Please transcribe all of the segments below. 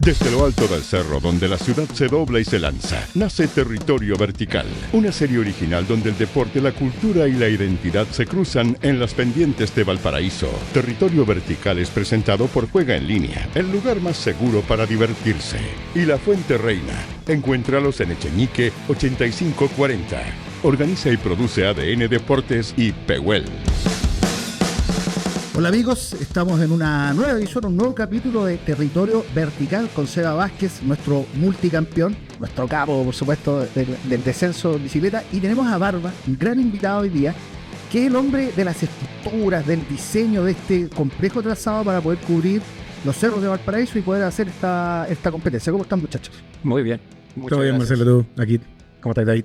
Desde lo alto del cerro, donde la ciudad se dobla y se lanza, nace Territorio Vertical, una serie original donde el deporte, la cultura y la identidad se cruzan en las pendientes de Valparaíso. Territorio Vertical es presentado por Juega en Línea, el lugar más seguro para divertirse. Y La Fuente Reina, encuéntralos en Echeñique 8540. Organiza y produce ADN Deportes y Pehuel. Hola amigos, estamos en una nueva edición, un nuevo capítulo de Territorio Vertical con Seba Vázquez, nuestro multicampeón, nuestro capo, por supuesto, del descenso de bicicleta. Y tenemos a Barba, un gran invitado hoy día, que es el hombre de las estructuras, del diseño de este complejo trazado para poder cubrir los cerros de Valparaíso y poder hacer esta competencia. ¿Cómo están, muchachos? Muy bien. Todo bien, Marcelo, tú, aquí. ¿Cómo estás, David?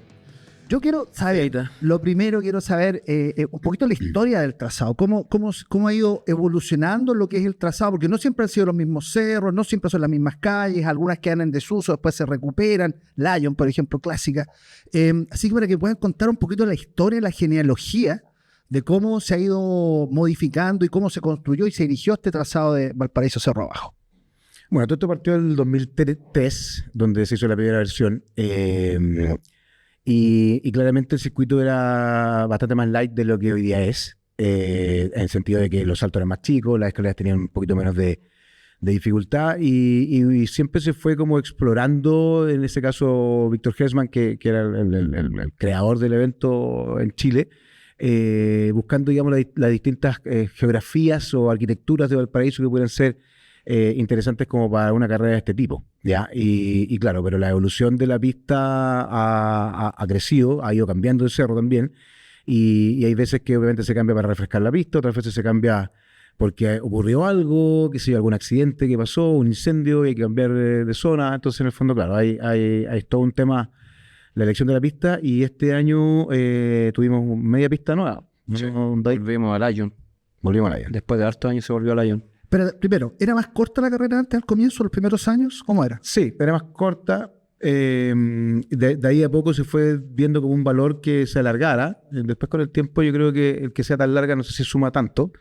Yo quiero saber, lo primero quiero saber un poquito la historia del trazado, cómo ha ido evolucionando lo que es el trazado, porque no siempre han sido los mismos cerros, no siempre son las mismas calles, algunas quedan en desuso, después se recuperan, Lyon, por ejemplo, clásica. Así que para que puedan contar un poquito la historia, la genealogía de cómo se ha ido modificando y cómo se construyó y se erigió este trazado de Valparaíso Cerro Abajo. Bueno, todo esto partió en el 2003, donde se hizo la primera versión. Y claramente el circuito era bastante más light de lo que hoy día es, en el sentido de que los saltos eran más chicos, las escaleras tenían un poquito menos de dificultad y siempre se fue como explorando, en ese caso Víctor Hersman, que era el creador del evento en Chile, buscando, digamos, las distintas geografías o arquitecturas de Valparaíso que pudieran ser interesantes como para una carrera de este tipo, ¿ya? Y claro, pero la evolución de la pista ha crecido, ha ido cambiando el cerro también, y hay veces que obviamente se cambia para refrescar la pista, otras veces se cambia porque ocurrió algo, que sea algún accidente que pasó, un incendio y hay que cambiar de zona. Entonces, en el fondo, claro, hay todo un tema, la elección de la pista, y este año tuvimos media pista nueva. Sí. Volvimos a Lyon. Volvimos a Lyon. Después de hartos años se volvió a Lyon. Pero primero, ¿era más corta la carrera antes, al comienzo, los primeros años? ¿Cómo era? Sí, era más corta. De ahí a poco se fue viendo como un valor que se alargara. Después, con el tiempo, yo creo que el que sea tan larga no sé si suma tanto.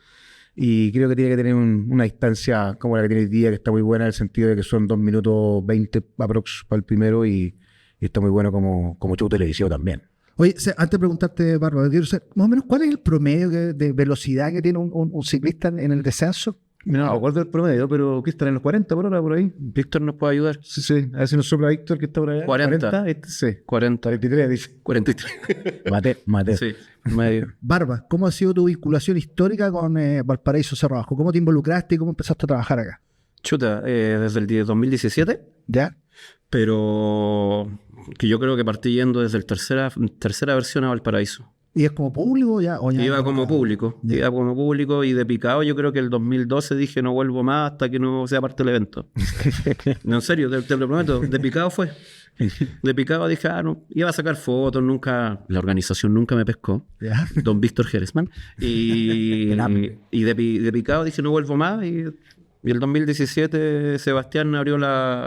Y creo que tiene que tener una distancia como la que tiene hoy día, que está muy buena en el sentido de que son 2 minutos 20 aprox para el primero y está muy bueno como show televisivo también. Oye, antes de preguntarte, Bárbara, quiero saber más o menos cuál es el promedio de velocidad que tiene un ciclista en el descenso. No, acuerdo el promedio, pero ¿qué están en los 40 por hora por ahí? Víctor nos puede ayudar. Sí, a ver si nos sopla Víctor que está por allá. 40. Sí. 40. 23 dice. 43. Mate. Sí, medio. Barba, ¿cómo ha sido tu vinculación histórica con Valparaíso Cerro Abajo? ¿Cómo te involucraste y cómo empezaste a trabajar acá? Chuta, desde el 2017, ¿Ya? pero que yo creo que partí yendo desde la tercera versión a Valparaíso. ¿Y es como público ya? Iba como público, y de picado yo creo que el 2012 dije no vuelvo más hasta que no sea parte del evento. No, en serio, te lo prometo, de picado fue. De picado dije, no, iba a sacar fotos, la organización nunca me pescó, ¿Ya? don Víctor Heresman, y de picado dije no vuelvo más, y el 2017 Sebastián abrió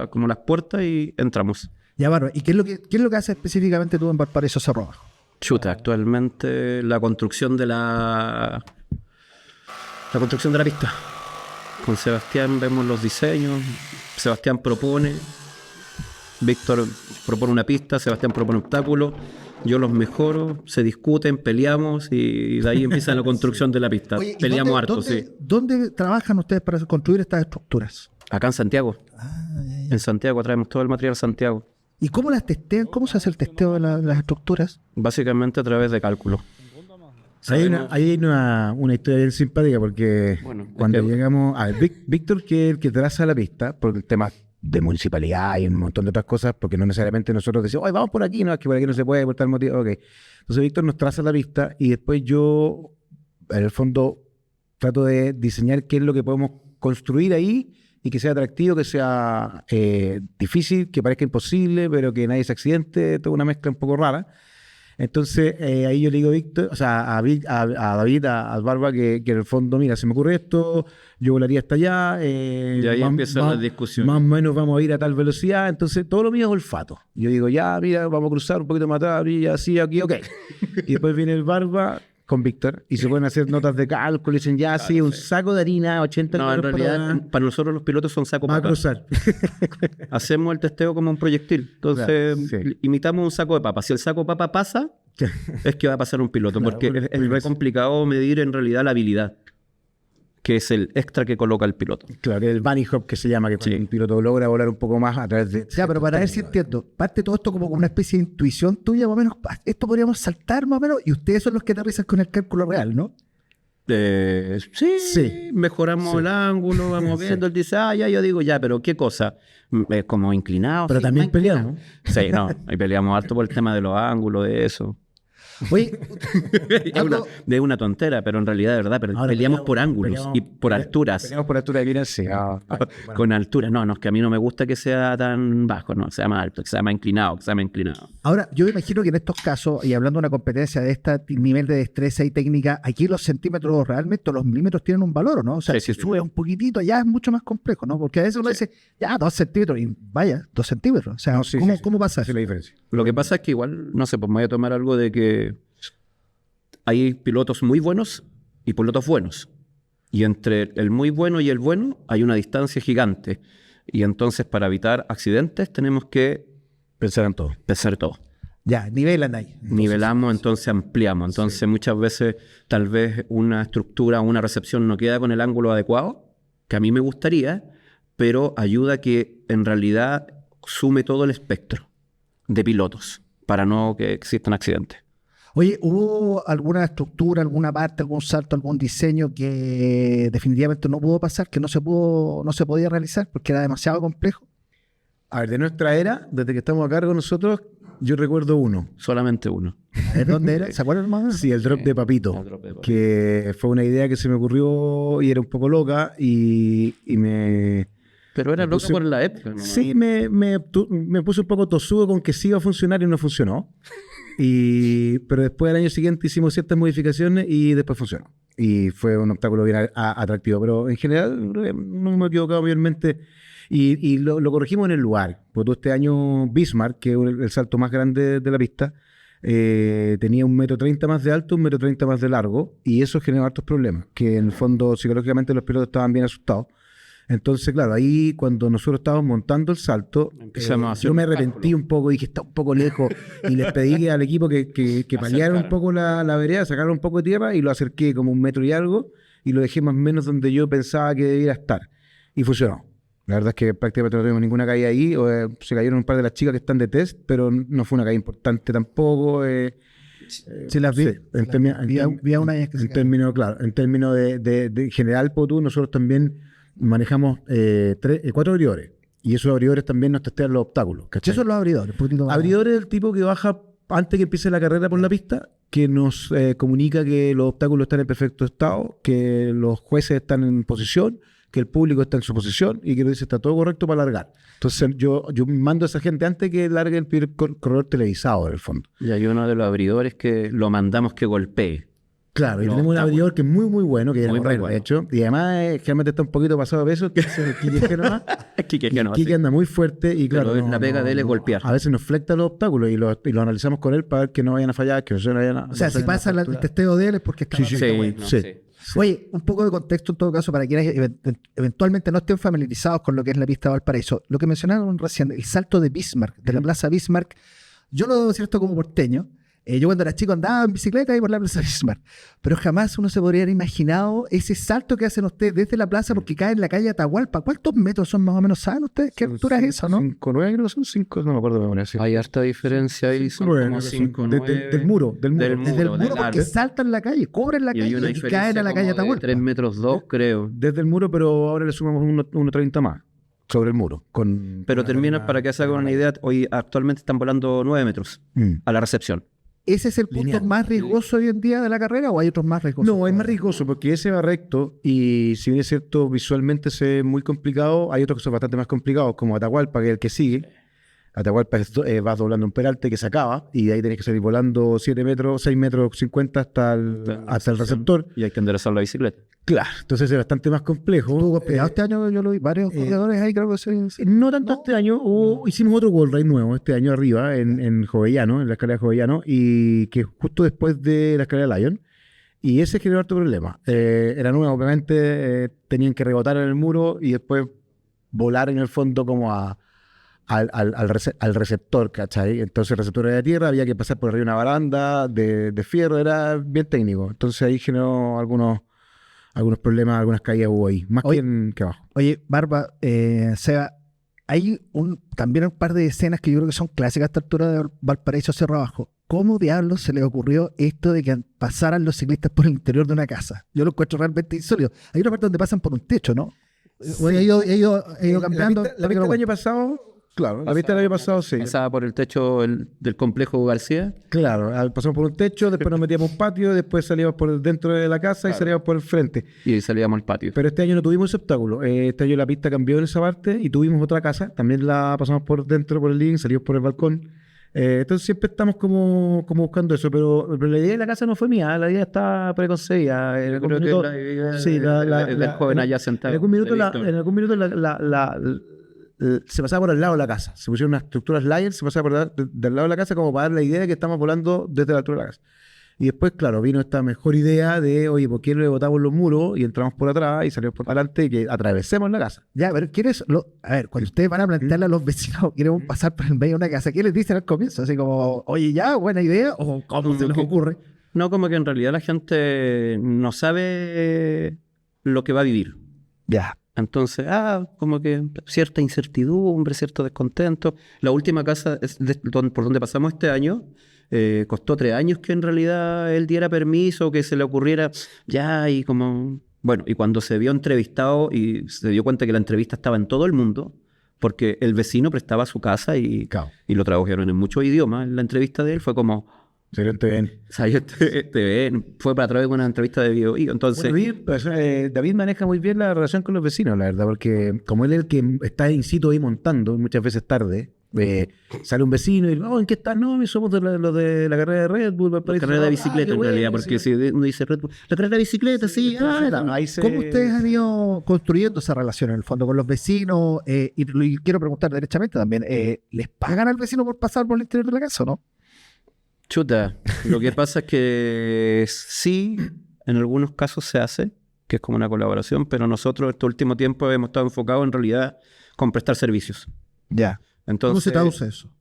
como las puertas y entramos. Ya, Barba, ¿y qué es lo que haces específicamente tú en Valparaíso Cerro Abajo? Chuta, actualmente la construcción de la pista. Con Sebastián vemos los diseños, Sebastián propone, Víctor propone una pista, Sebastián propone obstáculos, yo los mejoro, se discuten, peleamos y de ahí empieza la construcción de la pista. Oye, peleamos harto, sí. ¿Dónde trabajan ustedes para construir estas estructuras? Acá en Santiago. En Santiago traemos todo el material a Santiago. ¿Y cómo las testean? ¿Cómo se hace el testeo de las estructuras? Básicamente a través de cálculo. Hay una historia bien simpática porque cuando llegamos a Víctor, que es el que traza la pista, por el tema de municipalidad y un montón de otras cosas, porque no necesariamente nosotros decimos, oye, vamos por aquí, no, es que por aquí no se puede por tal motivo, ok. Entonces Víctor nos traza la pista y después yo, en el fondo, trato de diseñar qué es lo que podemos construir ahí y que sea atractivo, que sea difícil, que parezca imposible, pero que nadie se accidente, toda una mezcla un poco rara. Entonces, ahí yo le digo a Víctor, o sea, a David, a Barba, que en el fondo, mira, se me ocurre esto, yo volaría hasta allá. Y ahí empieza la discusión. Más o menos vamos a ir a tal velocidad, entonces todo lo mío es olfato. Yo digo, ya, mira, vamos a cruzar un poquito más atrás, y así, aquí, ok. Y después viene el Barba, con Víctor y se pueden hacer notas de cálculo y dicen ya, sí, un saco de harina, 80 No, en litros realidad, para nosotros los pilotos son saco va a papa. cruzar. Hacemos el testeo como un proyectil. Entonces, Claro, sí. imitamos un saco de papa. Si el saco de papa pasa, es que va a pasar un piloto, Claro, porque porque- es re complicado medir en realidad la habilidad, que es el extra que coloca el piloto. Claro, que es el bunny hop que se llama, que cuando Sí. un piloto logra volar un poco más a través de... Ya, pero para ver si entiendo, parte todo esto como una especie de intuición tuya, más o menos, esto podríamos saltar más o menos, y ustedes son los que aterrizan con el cálculo real, ¿no? Sí, mejoramos el ángulo, vamos viendo, él dice, ya, yo digo, ya, pero ¿qué cosa? Es como inclinado. Pero sí, también más inclinado. peleamos. Sí, no, ahí peleamos harto por el tema de los ángulos, de eso. Oye, De una tontera, pero en realidad, de verdad, pero Ahora peleamos por ángulos y por alturas. Peleamos por altura de miras, sí. Con altura, no, es que a mí no me gusta que sea tan bajo, no, que sea más alto, que sea más inclinado, que sea más inclinado. ahora, yo me imagino que en estos casos, y hablando de una competencia de este nivel de destreza y técnica, aquí los centímetros realmente, los milímetros tienen un valor, ¿no? O sea, Sí, si sí, sube un poquitito, ya es mucho más complejo, ¿no? Porque a veces uno dice, ya, 2 centímetros, y vaya, 2 centímetros. O sea, No, sí, ¿cómo, sí, sí. ¿cómo pasa Esa eso? es la diferencia. Lo que pasa es que igual, no sé, pues me voy a tomar algo de que hay pilotos muy buenos y pilotos buenos. Y entre el muy bueno y el bueno hay una distancia gigante. Y entonces para evitar accidentes tenemos que Pensar en todo. pensar todo. Ya, nivelan ahí. Nivelamos, entonces ampliamos. Entonces muchas veces tal vez una estructura o una recepción no queda con el ángulo adecuado, que a mí me gustaría, pero ayuda a que en realidad sume todo el espectro de pilotos para no que existan accidentes. Oye, ¿hubo alguna estructura, alguna parte, algún salto, algún diseño que definitivamente no pudo pasar, que no se podía realizar porque era demasiado complejo? A ver, de nuestra era, desde que estamos a cargo nosotros, yo recuerdo uno. Solamente uno. ¿De dónde era? ¿Se acuerdan más o menos? Sí, el drop de Papito. El drop de Papito. Que fue una idea que se me ocurrió y era un poco loca y me... Pero era Me loco puse- por la época. ¿No? Sí, me puse un poco tosudo con que sí iba a funcionar y no funcionó. Pero después al año siguiente hicimos ciertas modificaciones y después funcionó. Y fue un obstáculo bien atractivo. Pero en general no me he equivocado mayormente. Y lo corregimos en el lugar. Porque este año Bismarck, que es el salto más grande de la pista, tenía 1,30 m más de alto, 1,30 m más de largo. Y eso generó hartos problemas. Que en el fondo psicológicamente los pilotos estaban bien asustados. Entonces, claro, ahí cuando nosotros estábamos montando el salto, Empezamos a hacer yo me un arrepentí cálculo. un poco, dije, está un poco lejos, y les pedí al equipo que paliaran un poco la vereda, sacaran un poco de tierra, y lo acerqué como 1 metro y algo, y lo dejé más o menos donde yo pensaba que debiera estar. Y funcionó. La verdad es que prácticamente no tuvimos ninguna caída ahí, se cayeron un par de las chicas que están de test, pero no fue una caída importante tampoco. Sí, las vi. Sí, Vi a una de ellas que se en términos, claro, en términos de general, Potú, nosotros también manejamos 4 abridores. Y esos abridores también nos testean los obstáculos. ¿cachai? Esos son los abridores. un poquito más. Abridores del tipo que baja antes que empiece la carrera por la pista, que nos comunica que los obstáculos están en perfecto estado, que los jueces están en posición, que el público está en su posición y que nos dice está todo correcto para largar. Entonces yo mando a esa gente antes que largue el primer corredor televisado, en el fondo. Y hay uno de los abridores que lo mandamos que golpee. Claro, y No, tenemos un está abridor que es muy, muy bueno, que ya Muy, lo muy de bueno. hecho, y además generalmente está un poquito pasado de peso, que es el Quique Génova. Quique Y Génova, Quique sí. anda muy fuerte y claro, Pero la pega de él es golpear. A veces nos flecta los obstáculos y los analizamos con él para ver que no vayan a fallar, que no vayan a... O sea, si pasa el testeo de él es porque está Sí, mal. sí, Sí, bueno, no, sí. sí. Oye, un poco de contexto en todo caso para quienes eventualmente no estén familiarizados con lo que es la pista de Valparaíso. Lo que mencionaron recién, el salto de Bismarck, de la Plaza Bismarck, yo lo debo decir esto como porteño. Yo cuando era chico andaba en bicicleta y por la Plaza Bismarck, pero jamás uno se podría haber imaginado ese salto que hacen ustedes desde la plaza porque cae en la calle Atahualpa. ¿Cuántos metros son más o menos? ¿Saben ustedes qué altura es esa, no? 5,9 creo que son 5, no me acuerdo de memoria. Sí. Hay harta diferencia ahí, son 5,9, como creo que 5, son. 9. Del muro. Desde el muro, muro del porque arco. saltan la calle, cobran la Y hay una calle y diferencia caen a la calle como de Atahualpa. 3 metros 2, creo. Desde el muro, pero ahora le sumamos 1,30 más sobre el muro. Pero terminan, para que se hagan una idea, hoy actualmente están volando 9 metros a la recepción. ¿Ese es el punto Lineal. más riesgoso hoy en día de la carrera o hay otros más riesgosos? No, es más riesgoso porque ese va recto y si bien es cierto visualmente se ve muy complicado, hay otros que son bastante más complicados como Atahualpa, que es el que sigue. Atahualpa vas doblando un peralte que se acaba y de ahí tenés que salir volando 6 metros 50 hasta el receptor. Y hay que enderezar la bicicleta. Claro, entonces es bastante más complejo. Estuvo complicado este año, yo lo vi, varios corredores ahí creo que se... No tanto este año, hicimos otro wall ride nuevo este año arriba en Jovellano, en la escalera de Jovellano, y que justo después de la escalera Lion, Y ese generó harto problema. Era nuevo, obviamente, tenían que rebotar en el muro y después volar en el fondo como al receptor, ¿cachai? Entonces el receptor era de tierra, había que pasar por arriba de una baranda de fierro, era bien técnico. Entonces ahí generó algunos problemas, algunas caídas hubo ahí, más que abajo. Oye, Barba, Seba, hay también un par de escenas que yo creo que son clásicas a esta altura de Valparaíso Cerro Abajo. ¿Cómo diablos se le ocurrió esto de que pasaran los ciclistas por el interior de una casa? Yo lo encuentro realmente insólito. Hay una parte donde pasan por un techo, ¿no? Sí. He ido cambiando. La pista del año pasado, claro, la pista del año pasado sí. Pasaba por el techo del complejo García. Claro, pasamos por un techo, después nos metíamos a un patio, después salíamos por dentro de la casa y salíamos por el frente. Y ahí salíamos al patio. Pero este año no tuvimos ese obstáculo. Este año la pista cambió en esa parte y tuvimos otra casa. También la pasamos por dentro, por el living, salimos por el balcón. Entonces siempre estamos como buscando eso, pero la idea de la casa no fue mía, la idea está preconcebida. Yo creo que la idea del joven allá sentado. En algún minuto se pasaba por al lado de la casa. Se pusieron unas estructuras layers, se pasaba por del lado de la casa como para dar la idea de que estamos volando desde la altura de la casa. Y después, claro, vino esta mejor idea de, oye, ¿por qué no le botamos los muros y entramos por atrás y salimos por adelante y que atravesemos la casa? Ya, pero a ver, cuando ustedes van a plantearle a los vecinos, queremos pasar por el medio de una casa, ¿qué les dicen al comienzo? Así como, oye, ya, buena idea, o cómo se les ocurre. No, como que en realidad la gente no sabe lo que va a vivir. Ya. Entonces, como que cierta incertidumbre, cierto descontento. La última casa por donde pasamos este año, costó 3 años que en realidad él diera permiso, que se le ocurriera ya y como... Bueno, y cuando se vio entrevistado y se dio cuenta que la entrevista estaba en todo el mundo, porque el vecino prestaba su casa y lo tradujeron en muchos idiomas, en la entrevista de él fue como... Excelente, bien. O sea, fue para través de una entrevista de video. Entonces, David maneja muy bien la relación con los vecinos, la verdad, porque como él es el que está in situ ahí montando, muchas veces tarde, sale un vecino y ¿en qué estás? No, somos los de la carrera de Red Bull. La carrera de bicicleta en realidad, porque si uno dice Red Bull, la carrera de bicicleta, sí. ¿Cómo ustedes han ido construyendo esa relación en el fondo con los vecinos? Y quiero preguntar derechamente también, ¿les pagan al vecino por pasar por el interior de la casa o no? Chuta, lo que pasa es que sí, en algunos casos se hace, que es como una colaboración, pero nosotros este último tiempo hemos estado enfocados en realidad con prestar servicios. Ya. Entonces, ¿cómo se traduce eso?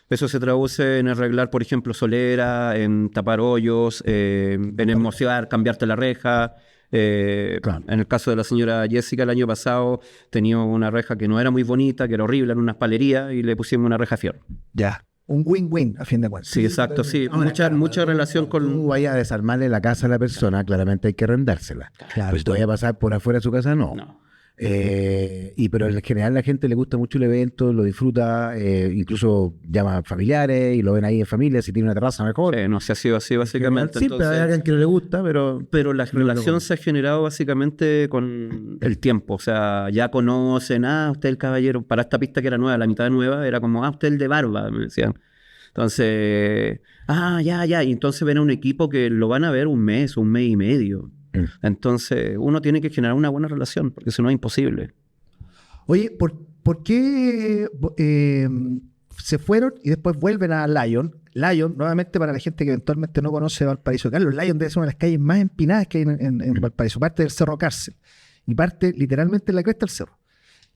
Eso se traduce en arreglar, por ejemplo, solera, en tapar hoyos, en hermosear, cambiarte la reja. Claro. En el caso de la señora Jessica, el año pasado tenía una reja que no era muy bonita, que era horrible, en unas palerías, y le pusimos una reja fierro. Ya. Un win-win, a fin de cuentas. Sí, exacto, sí. Mucha relación con... Tú vayas a desarmarle la casa a la persona, claramente hay que arrendársela. Claro. Pues si tú vayas a pasar por afuera de su casa, no. Pero en general a la gente le gusta mucho el evento, lo disfruta, incluso llama a familiares y lo ven ahí en familia, si tiene una terraza mejor. no se ha sido así básicamente. Siempre hay alguien que no le gusta, pero la relación se ha generado básicamente con el tiempo. O sea, ya conocen, usted el caballero, para esta pista que era nueva, la mitad nueva, era como, usted el de barba, me decían. Entonces, ya. Y entonces ven a un equipo que lo van a ver un mes y medio. Entonces, uno tiene que generar una buena relación, porque si no es imposible. Oye, ¿por qué se fueron y después vuelven a Lyon? Lyon, nuevamente para la gente que eventualmente no conoce Valparaíso, Carlos, Lyon debe ser una de las calles más empinadas que hay en Valparaíso. Parte del Cerro Cárcel y parte literalmente en la cresta del cerro.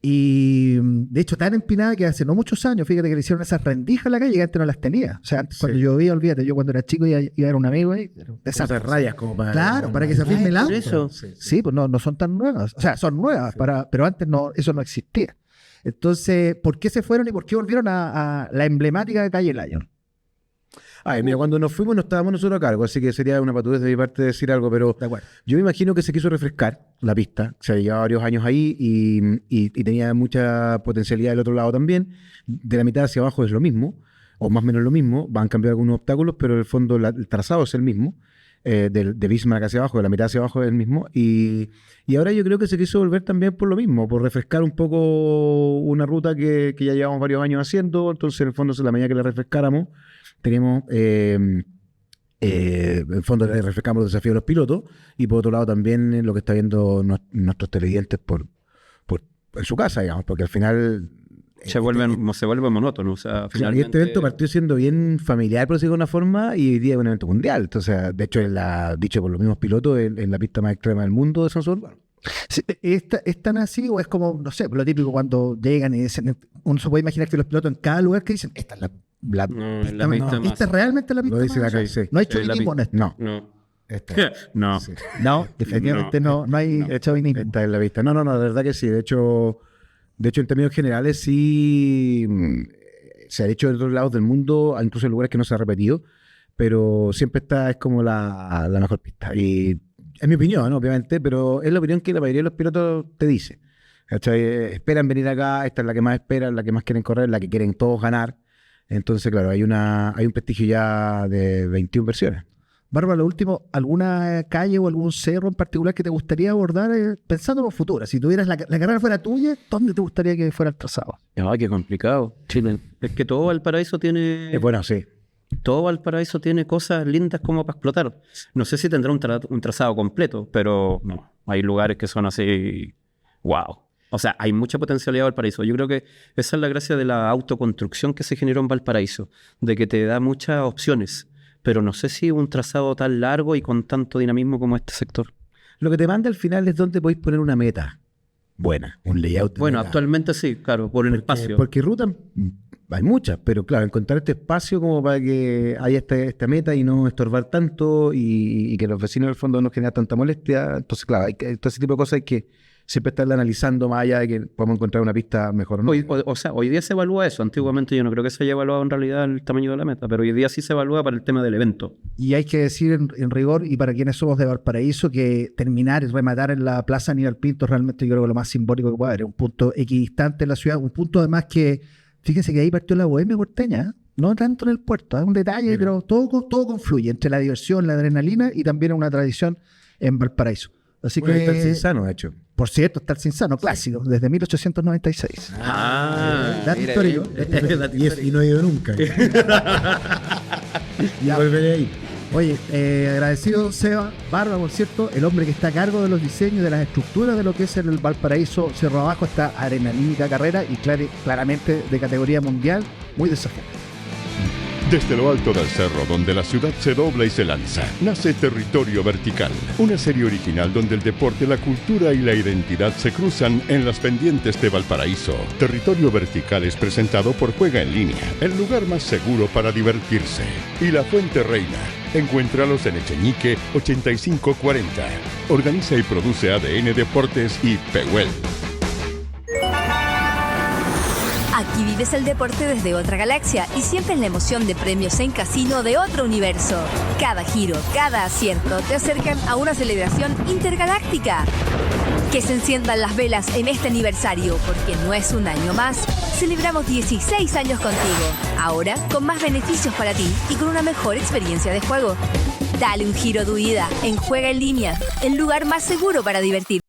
Y de hecho tan empinada que hace no muchos años, fíjate que le hicieron esas rendijas a la calle que antes no las tenía. O sea, antes cuando llovía, olvídate, yo cuando era chico iba a ver un amigo ahí, esas rayas como para... Claro, para que se afirme el auto. Eso. Sí, pues no son tan nuevas. O sea, son nuevas, pero antes eso no existía. Entonces, ¿por qué se fueron y por qué volvieron a la emblemática calle Lyon? Mira, cuando nos fuimos no estábamos nosotros a cargo, así que sería una patudez de mi parte decir algo, pero yo me imagino que se quiso refrescar la pista, se llevaba varios años ahí y tenía mucha potencialidad del otro lado también. De la mitad hacia abajo es lo mismo, o más o menos lo mismo, van a cambiar algunos obstáculos, pero en el fondo el trazado es el mismo, de Bismarck hacia abajo, de la mitad hacia abajo es el mismo, y ahora yo creo que se quiso volver también por lo mismo, por refrescar un poco una ruta que ya llevamos varios años haciendo, entonces en el fondo, en la medida que la refrescáramos, teníamos, en el fondo refrescamos los desafíos de los pilotos y por otro lado también lo que está viendo nuestros televidentes en su casa, digamos, porque al final se vuelve monótono. O sea, Claro, y finalmente... este evento partió siendo bien familiar, por decirlo de alguna forma, y hoy día es un evento mundial. Entonces, de hecho, dicho por los mismos pilotos, en la pista más extrema del mundo de San Urbano. Sí, ¿es tan así o es como, no sé, lo típico cuando llegan y dicen, uno se puede imaginar que los pilotos en cada lugar que dicen, esta es la No, es pista la más- pista más- esta es realmente la pista Lo dice más- acá, sí. No hay Es la chauvinismo en esto. No, No. esta, No. sí. No, definitivamente no hay chauvinismo. Esta es la pista. No, de verdad que sí. De hecho, en términos generales, sí se ha hecho en otros lados del mundo, incluso en lugares que no se ha repetido, pero siempre es como la mejor pista. Y es mi opinión, ¿no? Obviamente, pero es la opinión que la mayoría de los pilotos te dice. ¿Cachai? Esperan venir acá, esta es la que más esperan, la que más quieren correr, la que quieren todos ganar. Entonces, claro, hay un prestigio ya de 21 versiones. Bárbara, lo último, ¿alguna calle o algún cerro en particular que te gustaría abordar pensando en el futuro? Si tuvieras la carrera fuera tuya, ¿dónde te gustaría que fuera el trazado? Ay, qué complicado. Chile. Es que todo Valparaíso tiene... Bueno, sí. Todo Valparaíso tiene cosas lindas como para explotar. No sé si tendrá un trazado completo, pero no. Hay lugares que son así... ¡Wow! O sea, hay mucha potencialidad en Valparaíso. Yo creo que esa es la gracia de la autoconstrucción que se generó en Valparaíso, de que te da muchas opciones, pero no sé si un trazado tan largo y con tanto dinamismo como este sector. Lo que te manda al final es donde podéis poner una meta buena, un layout de Bueno, meta. actualmente sí, claro, por el espacio. Porque rutas hay muchas, pero claro, encontrar este espacio como para que haya esta meta y no estorbar tanto y que los vecinos del fondo no generen tanta molestia. Entonces, claro, todo ese tipo de cosas hay que siempre estarla analizando más allá de que podamos encontrar una pista mejor o no. Hoy día se evalúa eso. Antiguamente yo no creo que se haya evaluado en realidad el tamaño de la meta, pero hoy día sí se evalúa para el tema del evento. Y hay que decir en rigor, y para quienes somos de Valparaíso, que terminar y rematar en la Plaza Aníbal Pinto realmente yo creo que lo más simbólico que puede haber. Es un punto equidistante en la ciudad, un punto además que, fíjense que ahí partió la bohemia porteña, ¿eh? No tanto en el puerto, es un detalle, pero todo confluye entre la diversión, la adrenalina y también una tradición en Valparaíso. Así Bueno, está el que, Cinsano, de hecho. por cierto, está el Cinsano, clásico, desde 1896. Dato mira, histórico. Y no he ido nunca. Ya volveré ahí. Oye, agradecido Seba Barba, por cierto, el hombre que está a cargo de los diseños, de las estructuras de lo que es el Valparaíso Cerro Abajo, esta adrenalínica carrera y claramente de categoría mundial, muy desafiante. Desde lo alto del cerro, donde la ciudad se dobla y se lanza, nace Territorio Vertical, una serie original donde el deporte, la cultura y la identidad se cruzan en las pendientes de Valparaíso. Territorio Vertical es presentado por Juega en Línea, el lugar más seguro para divertirse. Y La Fuente Reina. Encuéntralos en Echeñique 8540. Organiza y produce ADN Deportes y Pehuel. Aquí vives el deporte desde otra galaxia y siempre la emoción de premios en casino de otro universo. Cada giro, cada acierto te acercan a una celebración intergaláctica. Que se enciendan las velas en este aniversario, porque no es un año más. Celebramos 16 años contigo. Ahora con más beneficios para ti y con una mejor experiencia de juego. Dale un giro a tu vida en Juega en Línea, el lugar más seguro para divertirte.